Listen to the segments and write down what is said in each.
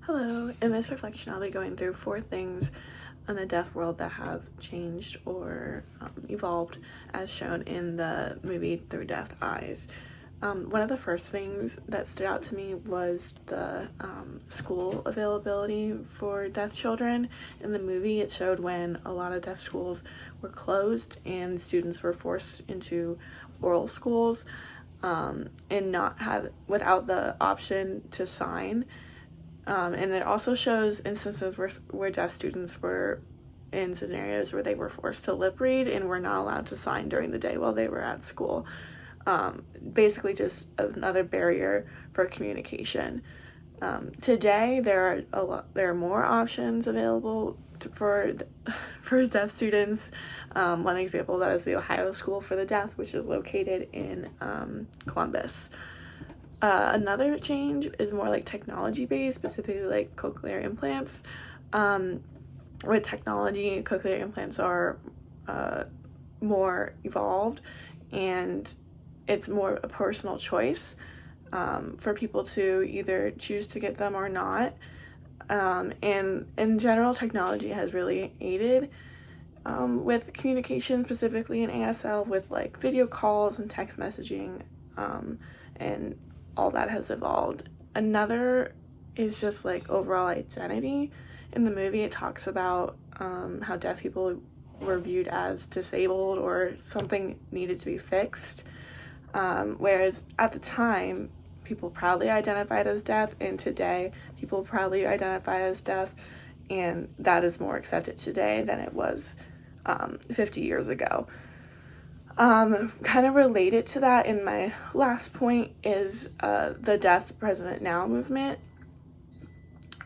Hello, in this reflection I'll be going through 4 things in the deaf world that have changed or evolved as shown in the movie Through Deaf Eyes. One of the first things that stood out to me was the school availability for deaf children. In the movie it showed when a lot of deaf schools were closed and students were forced into oral schools and not have without the option to sign. And it also shows instances where deaf students were in scenarios where they were forced to lip read and were not allowed to sign during the day while they were at school. Basically just another barrier for communication. Today there are more options available for deaf students. One example of that is the Ohio School for the Deaf, which is located in Columbus. Another change is more like technology based, specifically like cochlear implants. With technology, cochlear implants are more evolved, and it's more a personal choice for people to either choose to get them or not. And in general, technology has really aided with communication, specifically in ASL, with like video calls and text messaging, and all that has evolved. Another is just like overall identity. In the movie it talks about how deaf people were viewed as disabled or something needed to be fixed, whereas at the time people proudly identified as deaf, and today people proudly identify as deaf, and that is more accepted today than it was 50 years ago. Kind of related to that, in my last point, is the Deaf President Now movement,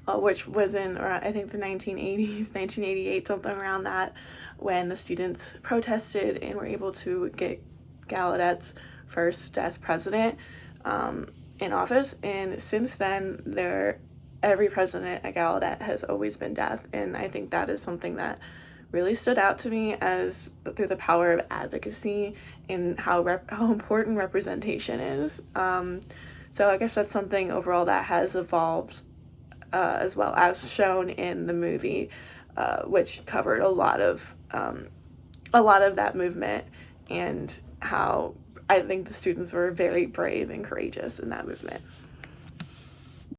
which was in around, I think, the 1980s, 1988, something around that, when the students protested and were able to get Gallaudet's first deaf president in office. And since then, every president at Gallaudet has always been deaf, and I think that is something that really stood out to me as through the power of advocacy and how important representation is. So I guess that's something overall that has evolved as well, as shown in the movie, which covered a lot of that movement, and how I think the students were very brave and courageous in that movement.